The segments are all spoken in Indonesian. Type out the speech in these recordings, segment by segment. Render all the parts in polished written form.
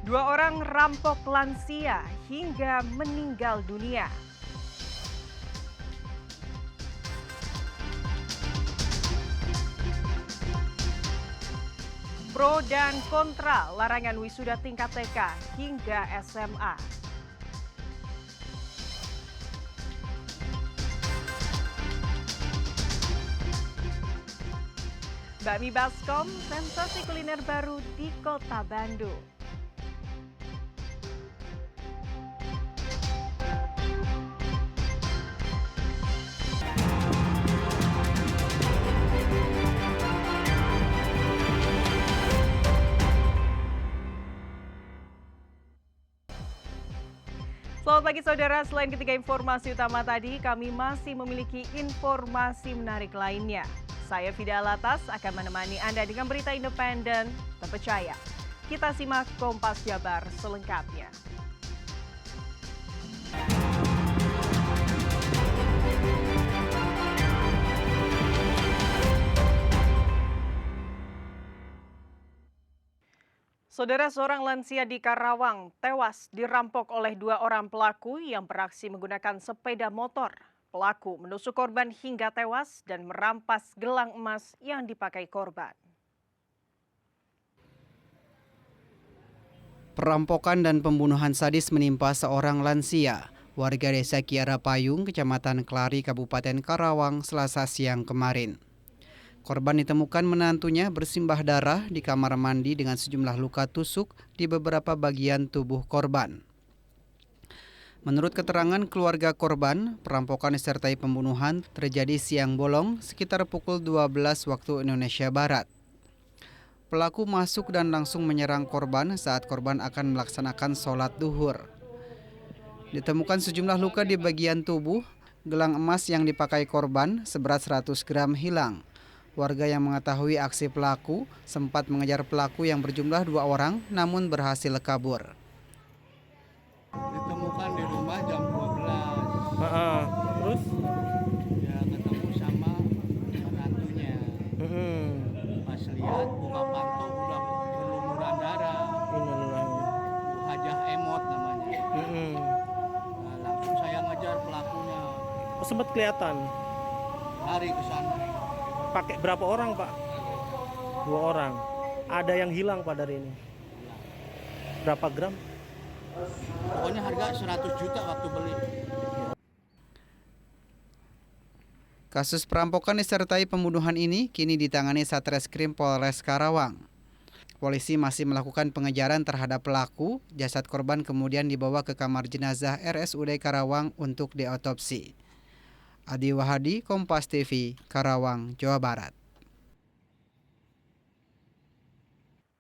Dua orang rampok lansia hingga meninggal dunia. Pro dan kontra larangan wisuda tingkat TK hingga SMA. Bakmi Baskom, sensasi kuliner baru di Kota Bandung. Selamat pagi saudara, selain ketiga informasi utama tadi, kami masih memiliki informasi menarik lainnya. Saya Fida Alatas akan menemani Anda dengan berita independen, terpercaya. Kita simak Kompas Jabar selengkapnya. Saudara, seorang lansia di Karawang tewas dirampok oleh dua orang pelaku yang beraksi menggunakan sepeda motor. Pelaku menusuk korban hingga tewas dan merampas gelang emas yang dipakai korban. Perampokan dan pembunuhan sadis menimpa seorang lansia, warga desa Kiara Payung, Kecamatan Klari, Kabupaten Karawang, Selasa siang kemarin. Korban ditemukan menantunya bersimbah darah di kamar mandi dengan sejumlah luka tusuk di beberapa bagian tubuh korban. Menurut keterangan keluarga korban, perampokan disertai pembunuhan terjadi siang bolong sekitar pukul 12 waktu Indonesia Barat. Pelaku masuk dan langsung menyerang korban saat korban akan melaksanakan sholat duhur. Ditemukan sejumlah luka di bagian tubuh, gelang emas yang dipakai korban seberat 100 gram hilang. Warga yang mengetahui aksi pelaku sempat mengejar pelaku yang berjumlah 2 orang namun berhasil kabur. Ditemukan di rumah jam 12. Terus? Ya ketemu sama menantunya. Pas lihat buka panto udah berlumuran darah. Hajah emot namanya. Nah, langsung saya ngejar pelakunya. Sempat kelihatan. Lari ke sana. Pakai berapa orang, Pak? 2 orang. Ada yang hilang, Pak, dari ini. Berapa gram? Pokoknya harga 100 juta waktu beli. Kasus perampokan disertai pembunuhan ini kini ditangani Satreskrim Polres Karawang. Polisi masih melakukan pengejaran terhadap pelaku. Jasad korban kemudian dibawa ke kamar jenazah RSUD Karawang untuk diotopsi. Adi Wahadi, Kompas TV, Karawang, Jawa Barat.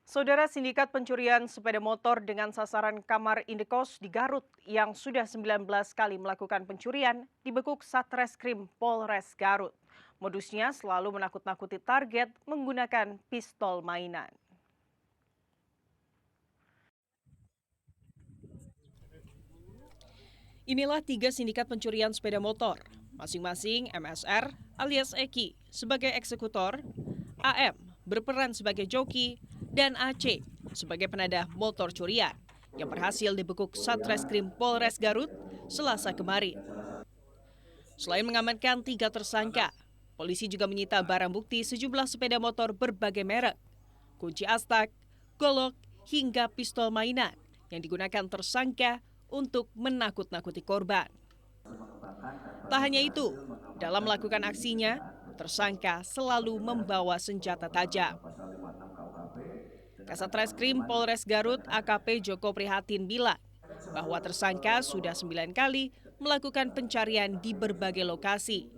Saudara, sindikat pencurian sepeda motor dengan sasaran kamar indekos di Garut yang sudah 19 kali melakukan pencurian dibekuk Satreskrim Polres Garut. Modusnya selalu menakut-nakuti target menggunakan pistol mainan. Inilah 3 sindikat pencurian sepeda motor, masing-masing MSR alias Eki sebagai eksekutor, AM berperan sebagai joki, dan AC sebagai penadah motor curian yang berhasil dibekuk Satreskrim Polres Garut Selasa kemarin. Selain mengamankan 3 tersangka, polisi juga menyita barang bukti sejumlah sepeda motor berbagai merek, kunci astak, golok, hingga pistol mainan yang digunakan tersangka untuk menakut-nakuti korban. Tak hanya itu, dalam melakukan aksinya, tersangka selalu membawa senjata tajam. Kasatreskrim Polres Garut AKP Joko Prihatin bilang bahwa tersangka sudah 9 kali melakukan pencarian di berbagai lokasi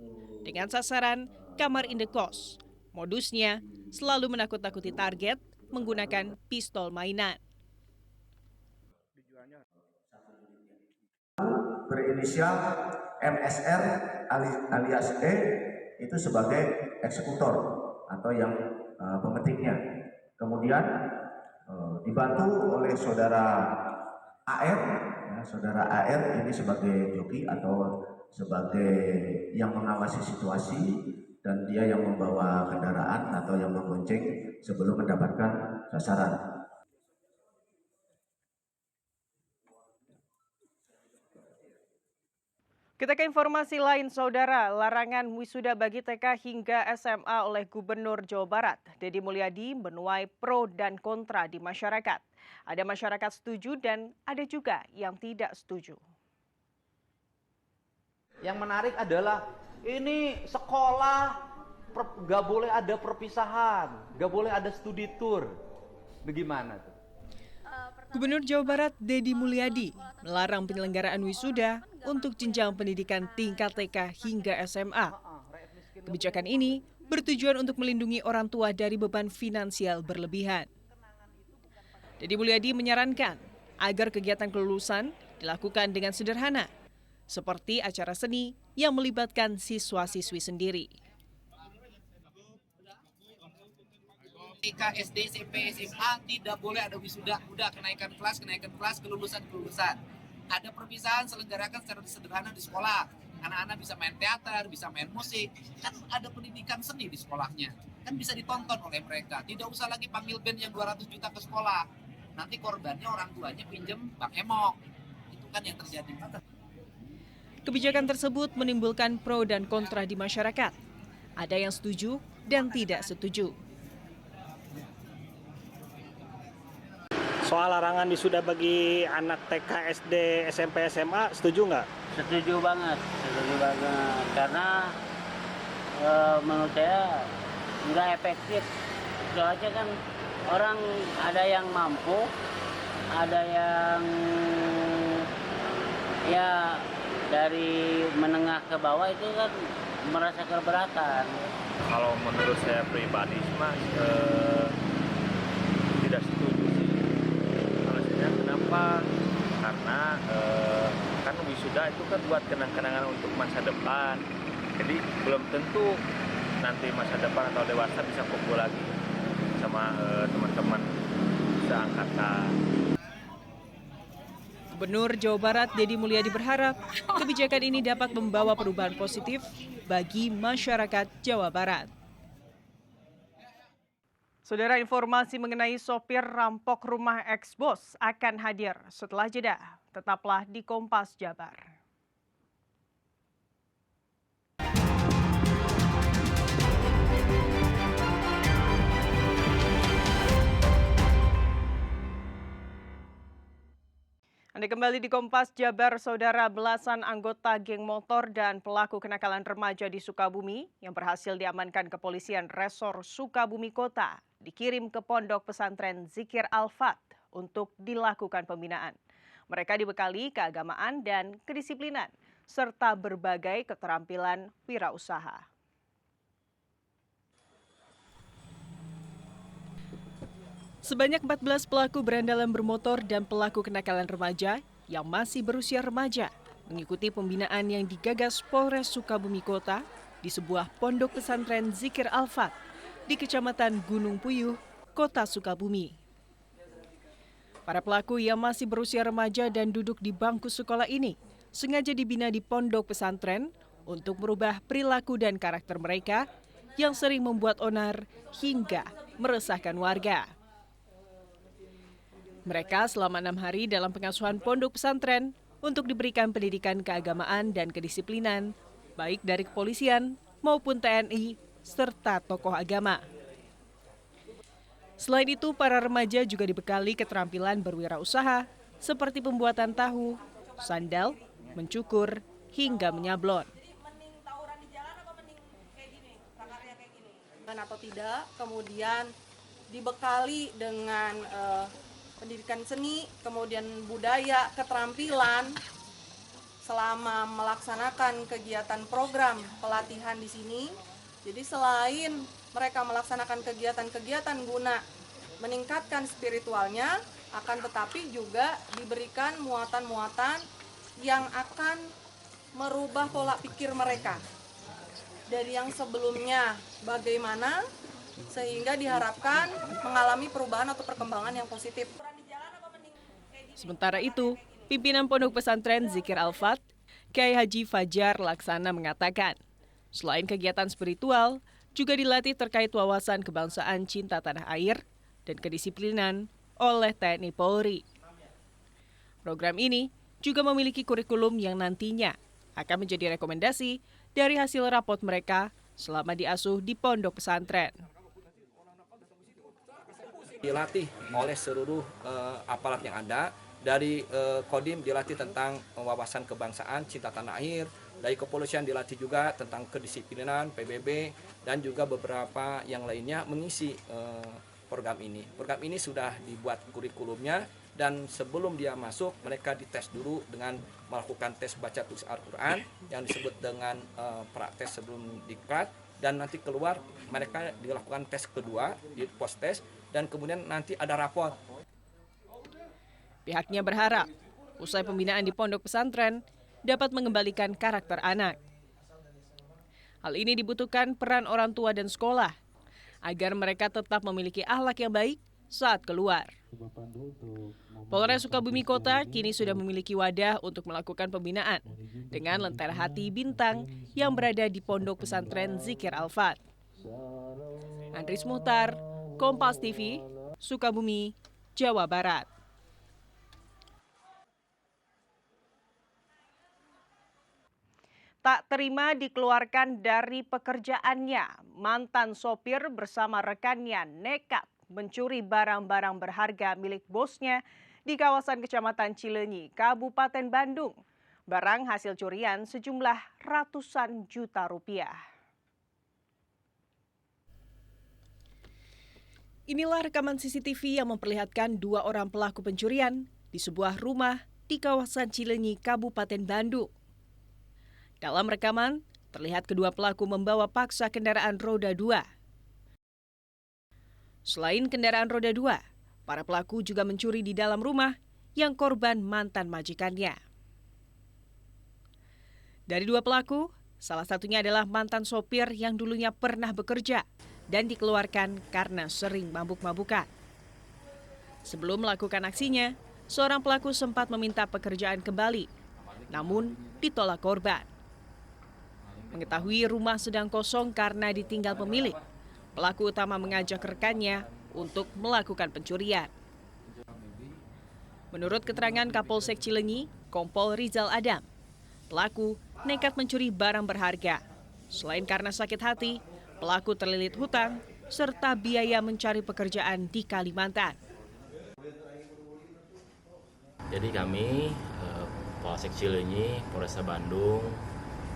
dengan sasaran kamar indekos. Modusnya selalu menakut-nakuti target menggunakan pistol mainan. Berinisial MSR alias E itu sebagai eksekutor atau yang pemetiknya. Kemudian dibantu oleh saudara AR, ya, saudara AR ini sebagai joki atau sebagai yang mengawasi situasi dan dia yang membawa kendaraan atau yang membonceng sebelum mendapatkan sasaran. Kita ke informasi lain, Saudara. Larangan wisuda bagi TK hingga SMA oleh Gubernur Jawa Barat, Deddy Mulyadi, menuai pro dan kontra di masyarakat. Ada masyarakat setuju dan ada juga yang tidak setuju. Yang menarik adalah ini sekolah nggak boleh ada perpisahan, nggak boleh ada studi tour. Bagaimana tuh? Gubernur Jawa Barat Deddy Mulyadi melarang penyelenggaraan wisuda untuk jenjang pendidikan tingkat TK hingga SMA. Kebijakan ini bertujuan untuk melindungi orang tua dari beban finansial berlebihan. Deddy Mulyadi menyarankan agar kegiatan kelulusan dilakukan dengan sederhana, seperti acara seni yang melibatkan siswa-siswi sendiri. TK, SD, SMP, SMA tidak boleh ada wisuda, udah kenaikan kelas, kelulusan. Ada perpisahan selenggarakan secara sederhana di sekolah. Anak-anak bisa main teater, bisa main musik, kan ada pendidikan seni di sekolahnya. Kan bisa ditonton oleh mereka. Tidak usah lagi panggil band yang 200 juta ke sekolah. Nanti korbannya orang tuanya pinjem Bang Emok. Itu kan yang terjadi. Kebijakan tersebut menimbulkan pro dan kontra di masyarakat. Ada yang setuju dan tidak setuju. Soal larangan wisuda bagi anak TK, SD, SMP, SMA, setuju nggak? Setuju banget. Karena menurut saya nggak efektif. Soalnya kan orang ada yang mampu, ada yang ya dari menengah ke bawah itu kan merasa keberatan. Kalau menurut saya pribadi Mas tidak setuju sih. Alasannya kenapa? Karena kan wisuda itu kan buat kenang-kenangan untuk masa depan. Jadi belum tentu nanti masa depan atau dewasa bisa kumpul lagi sama teman-teman seangkatan. Gubernur Jawa Barat Deddy Mulyadi berharap kebijakan ini dapat membawa perubahan positif bagi masyarakat Jawa Barat. Saudara, informasi mengenai sopir rampok rumah eks-bos akan hadir setelah jeda. Tetaplah di Kompas Jabar. Anda kembali di Kompas Jabar, Saudara. Belasan anggota geng motor dan pelaku kenakalan remaja di Sukabumi yang berhasil diamankan kepolisian Resor Sukabumi Kota dikirim ke Pondok Pesantren Zikir Al-Fat untuk dilakukan pembinaan. Mereka dibekali keagamaan dan kedisiplinan, serta berbagai keterampilan wirausaha. Sebanyak 14 pelaku berandalan bermotor dan pelaku kenakalan remaja yang masih berusia remaja mengikuti pembinaan yang digagas Polres Sukabumi Kota di sebuah pondok pesantren Zikir Al-Fat di Kecamatan Gunung Puyuh, Kota Sukabumi. Para pelaku yang masih berusia remaja dan duduk di bangku sekolah ini sengaja dibina di pondok pesantren untuk merubah perilaku dan karakter mereka yang sering membuat onar hingga meresahkan warga. Mereka selama 6 hari dalam pengasuhan pondok pesantren untuk diberikan pendidikan keagamaan dan kedisiplinan, baik dari kepolisian maupun TNI serta tokoh agama. Selain itu, para remaja juga dibekali keterampilan berwirausaha seperti pembuatan tahu, sandal, mencukur, hingga menyablon. Atau tidak, kemudian dibekali dengan pendidikan seni, kemudian budaya, keterampilan selama melaksanakan kegiatan program pelatihan di sini. Jadi selain mereka melaksanakan kegiatan-kegiatan guna meningkatkan spiritualnya, akan tetapi juga diberikan muatan-muatan yang akan merubah pola pikir mereka. Dari yang sebelumnya bagaimana, sehingga diharapkan mengalami perubahan atau perkembangan yang positif. Sementara itu, pimpinan Pondok Pesantren Zikir Al-Fat, Kyai Haji Fajar Laksana mengatakan, selain kegiatan spiritual, juga dilatih terkait wawasan kebangsaan cinta tanah air dan kedisiplinan oleh TNI Polri. Program ini juga memiliki kurikulum yang nantinya akan menjadi rekomendasi dari hasil rapot mereka selama diasuh di pondok pesantren. Dilatih oleh seluruh aparat yang ada, dari Kodim dilatih tentang wawasan kebangsaan, cinta tanah air, dari kepolisian dilatih juga tentang kedisiplinan, PBB, dan juga beberapa yang lainnya mengisi program ini. Program ini sudah dibuat kurikulumnya, dan sebelum dia masuk mereka dites dulu dengan melakukan tes baca tulis Al-Quran yang disebut dengan praktes sebelum diklat, dan nanti keluar mereka dilakukan tes kedua di post tes, dan kemudian nanti ada rapor. Pihaknya berharap usai pembinaan di pondok pesantren dapat mengembalikan karakter anak. Hal ini dibutuhkan peran orang tua dan sekolah agar mereka tetap memiliki akhlak yang baik saat keluar. Polres Sukabumi Kota kini sudah memiliki wadah untuk melakukan pembinaan dengan Lentera Hati Bintang yang berada di pondok pesantren Zikir Al-Fat. Andris Muhtar, Kompas TV, Sukabumi, Jawa Barat. Tak terima dikeluarkan dari pekerjaannya, mantan sopir bersama rekannya nekat mencuri barang-barang berharga milik bosnya di kawasan Kecamatan Cileunyi, Kabupaten Bandung. Barang hasil curian sejumlah ratusan juta rupiah. Inilah rekaman CCTV yang memperlihatkan 2 orang pelaku pencurian di sebuah rumah di kawasan Cileunyi, Kabupaten Bandung. Dalam rekaman, terlihat kedua pelaku membawa paksa kendaraan roda 2. Selain kendaraan roda 2, para pelaku juga mencuri di dalam rumah yang korban mantan majikannya. Dari 2 pelaku, salah satunya adalah mantan sopir yang dulunya pernah bekerja dan dikeluarkan karena sering mabuk-mabukan. Sebelum melakukan aksinya, seorang pelaku sempat meminta pekerjaan kembali, namun ditolak korban. Mengetahui rumah sedang kosong karena ditinggal pemilik, pelaku utama mengajak rekannya untuk melakukan pencurian. Menurut keterangan Kapolsek Cileunyi, Kompol Rizal Adam, pelaku nekat mencuri barang berharga. Selain karena sakit hati, pelaku terlilit hutang serta biaya mencari pekerjaan di Kalimantan. Jadi kami, Polsek Cileunyi, Polresta Bandung,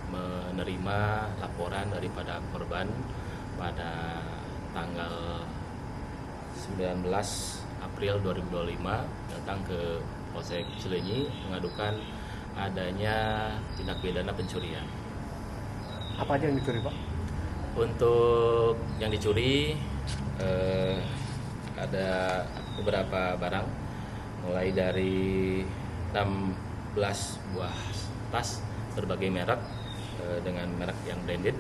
menerima laporan daripada korban pada tanggal 19 April 2025 datang ke Polsek Cileunyi mengadukan adanya tindak pidana pencurian. Apa aja yang dicuri, Pak? Untuk yang dicuri ada beberapa barang, mulai dari 16 buah tas berbagai merek dengan merek yang branded.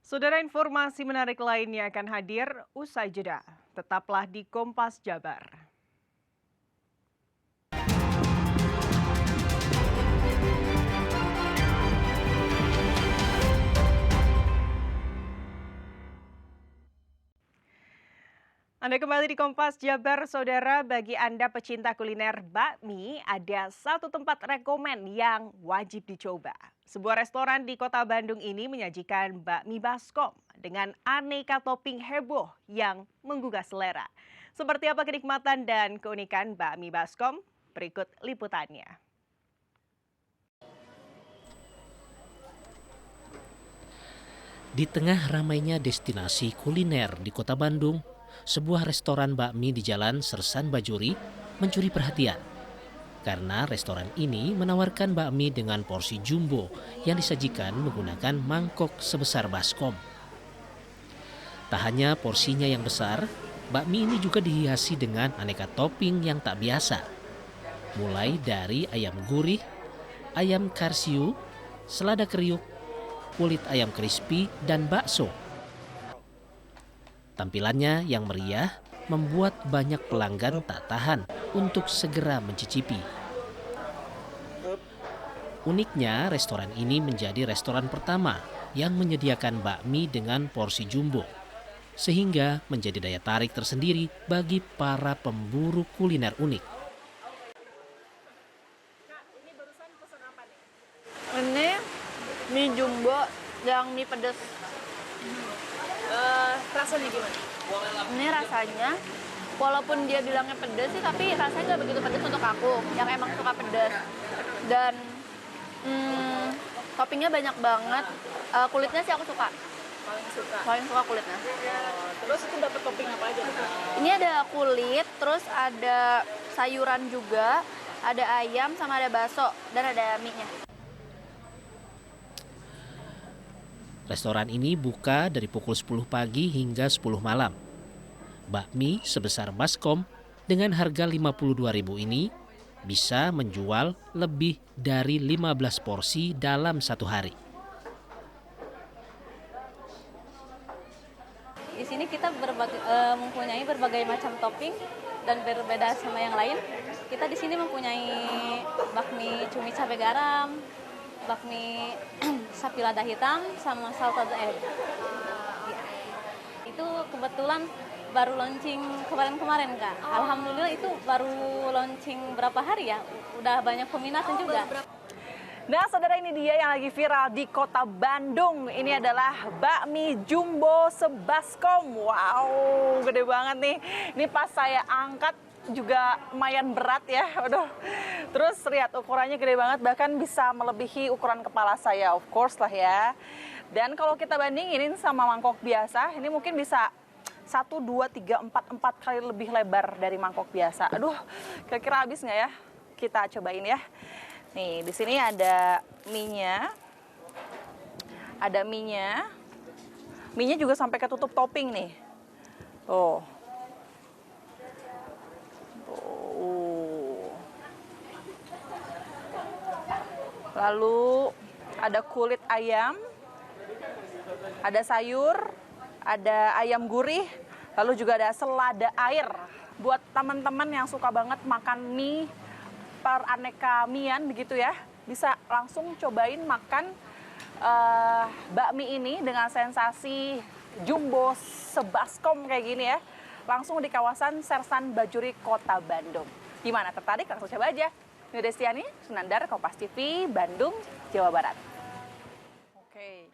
Saudara, informasi menarik lainnya akan hadir usai jeda. Tetaplah di Kompas Jabar. Anda kembali di Kompas Jabar, saudara. Bagi Anda pecinta kuliner bakmi, ada satu tempat rekomen yang wajib dicoba. Sebuah restoran di kota Bandung ini menyajikan bakmi baskom dengan aneka topping heboh yang menggugah selera. Seperti apa kenikmatan dan keunikan bakmi baskom? Berikut liputannya. Di tengah ramainya destinasi kuliner di kota Bandung, sebuah restoran bakmi di Jalan Sersan Bajuri mencuri perhatian. Karena restoran ini menawarkan bakmi dengan porsi jumbo yang disajikan menggunakan mangkok sebesar baskom. Tak hanya porsinya yang besar, bakmi ini juga dihiasi dengan aneka topping yang tak biasa. Mulai dari ayam gurih, ayam karsiu, selada kriuk, kulit ayam crispy, dan bakso. Tampilannya yang meriah membuat banyak pelanggan tak tahan untuk segera mencicipi. Uniknya, restoran ini menjadi restoran pertama yang menyediakan bakmi dengan porsi jumbo. sehingga menjadi daya tarik tersendiri bagi para pemburu kuliner unik. Ini mie jumbo yang mie pedas. Rasanya gimana? Ini rasanya, walaupun dia bilangnya pedas sih, tapi rasanya nggak begitu pedas untuk aku yang emang suka pedas. Dan toppingnya banyak banget. Kulitnya sih aku suka. Paling suka kulitnya. Terus itu dapat topping apa aja? Ini ada kulit, terus ada sayuran juga, ada ayam sama ada bakso dan ada mie-nya. Restoran ini buka dari pukul 10 pagi hingga 10 malam. Bakmi sebesar baskom dengan harga Rp52.000 ini bisa menjual lebih dari 15 porsi dalam satu hari. Di sini kita mempunyai berbagai macam topping dan berbeda sama yang lain. Kita di sini mempunyai bakmi cumi cabai garam, bakmi sapi lada hitam, sama salted egg. Itu kebetulan baru launching kemarin-kemarin, Kak. Alhamdulillah itu baru launching berapa hari ya? Udah banyak peminatnya juga. Nah, saudara, ini dia yang lagi viral di kota Bandung. Ini adalah bakmi jumbo sebaskom. Wow, gede banget nih. Ini pas saya angkat juga lumayan berat ya. Aduh. Terus lihat ukurannya gede banget, bahkan bisa melebihi ukuran kepala saya, of course lah ya. Dan kalau kita bandingin sama mangkok biasa, ini mungkin bisa 1, 2, 3, 4 kali lebih lebar dari mangkok biasa. Aduh, kira-kira habis nggak ya? Kita cobain ya. Nih, di sini ada mie-nya. Ada mie-nya. Mie-nya juga sampai ketutup topping nih. Tuh. Lalu ada kulit ayam, ada sayur, ada ayam gurih, lalu juga ada selada air. Buat teman-teman yang suka banget makan mie beraneka mian begitu ya, bisa langsung cobain makan bakmi ini dengan sensasi jumbo sebaskom kayak gini ya. Langsung di kawasan Sersan Bajuri, Kota Bandung. Gimana, tertarik? Langsung coba aja. Ini Destiani, Sunandar, Kompas TV, Bandung, Jawa Barat. Oke.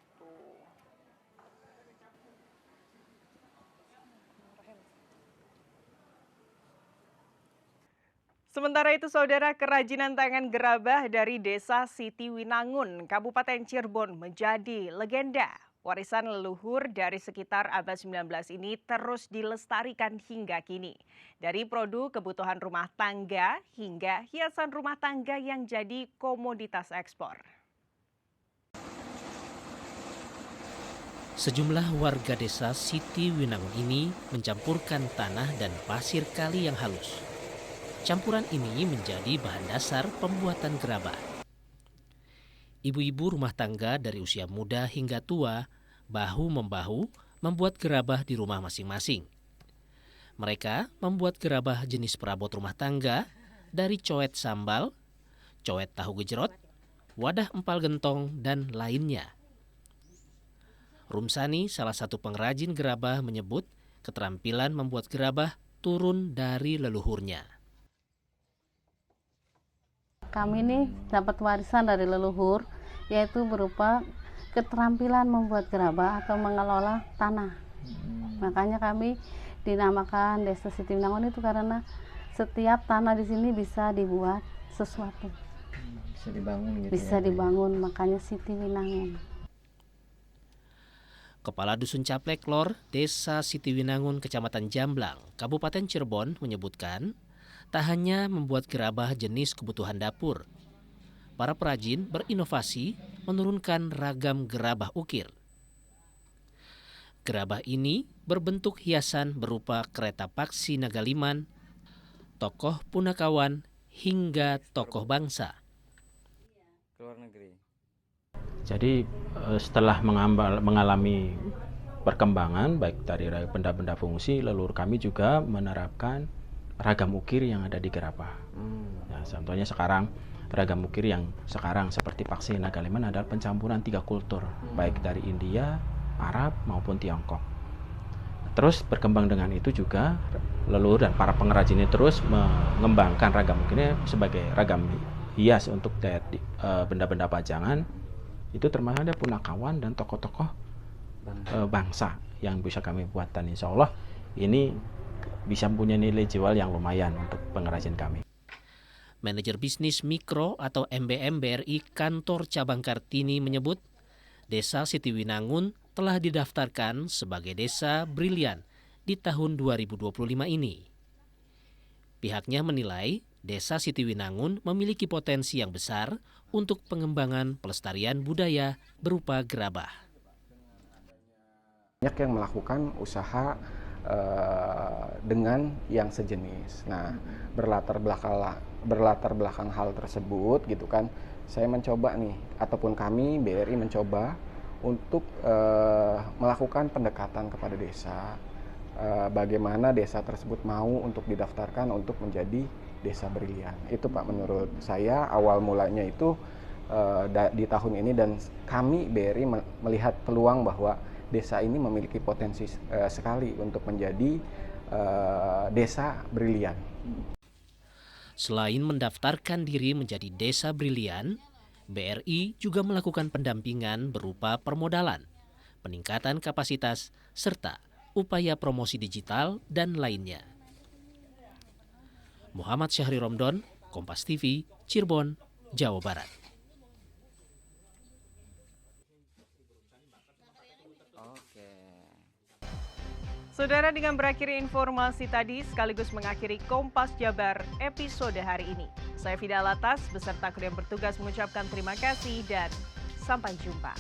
Sementara itu, saudara, kerajinan tangan gerabah dari Desa Siti Winangun, Kabupaten Cirebon menjadi legenda. Warisan leluhur dari sekitar abad 19 ini terus dilestarikan hingga kini. Dari produk kebutuhan rumah tangga hingga hiasan rumah tangga yang jadi komoditas ekspor. Sejumlah warga desa Siti Winangun ini mencampurkan tanah dan pasir kali yang halus. Campuran ini menjadi bahan dasar pembuatan gerabah. Ibu-ibu rumah tangga dari usia muda hingga tua bahu-membahu membuat gerabah di rumah masing-masing. Mereka membuat gerabah jenis perabot rumah tangga dari coet sambal, coet tahu gejrot, wadah empal gentong, dan lainnya. Rumsani, salah satu pengrajin gerabah, menyebut keterampilan membuat gerabah turun dari leluhurnya. Kami ini dapat warisan dari leluhur, yaitu berupa keterampilan membuat gerabah atau mengelola tanah. Makanya kami dinamakan Desa Siti Winangun itu karena setiap tanah di sini bisa dibuat sesuatu. Bisa dibangun gitu. Bisa dibangun, makanya Siti Winangun. Kepala Dusun Caplek Lor, Desa Siti Winangun, Kecamatan Jamblang, Kabupaten Cirebon menyebutkan, tak hanya membuat gerabah jenis kebutuhan dapur, para perajin berinovasi menurunkan ragam gerabah ukir. Gerabah ini berbentuk hiasan berupa kereta paksi Nagaliman, tokoh Punakawan, hingga tokoh bangsa. Keluar negeri. Jadi setelah mengalami perkembangan baik dari benda-benda fungsi, leluhur kami juga menerapkan ragam ukir yang ada di gerabah. Nah, contohnya sekarang ragam ukir yang sekarang seperti paksi Nagaliman adalah pencampuran 3 kultur, baik dari India, Arab maupun Tiongkok. Terus berkembang dengan itu juga leluhur dan para pengrajin ini terus mengembangkan ragam ukirnya sebagai ragam hias untuk benda-benda pajangan. Itu termasuk ada punakawan dan tokoh-tokoh bangsa yang bisa kami buat, dan insya Allah ini bisa punya nilai jual yang lumayan untuk pengrajin kami. Manajer Bisnis Mikro atau MBM BRI Kantor Cabang Kartini menyebut Desa Sitiwinangun telah didaftarkan sebagai desa brilian di tahun 2025 ini. Pihaknya menilai Desa Sitiwinangun memiliki potensi yang besar untuk pengembangan pelestarian budaya berupa gerabah. Banyak yang melakukan usaha dengan yang sejenis. Nah, berlatar belakang hal tersebut gitu kan, saya mencoba nih, ataupun kami BRI mencoba untuk melakukan pendekatan kepada desa, bagaimana desa tersebut mau untuk didaftarkan untuk menjadi desa brilian. Itu Pak, menurut saya awal mulanya itu di tahun ini, dan kami BRI melihat peluang bahwa desa ini memiliki potensi sekali untuk menjadi desa brilian. Selain mendaftarkan diri menjadi desa brilian, BRI juga melakukan pendampingan berupa permodalan, peningkatan kapasitas, serta upaya promosi digital dan lainnya. Muhammad Syahri Romdon, Kompas TV, Cirebon, Jawa Barat. Saudara, dengan berakhir informasi tadi sekaligus mengakhiri Kompas Jabar episode hari ini. Saya Fida Latas beserta kru yang bertugas mengucapkan terima kasih dan sampai jumpa.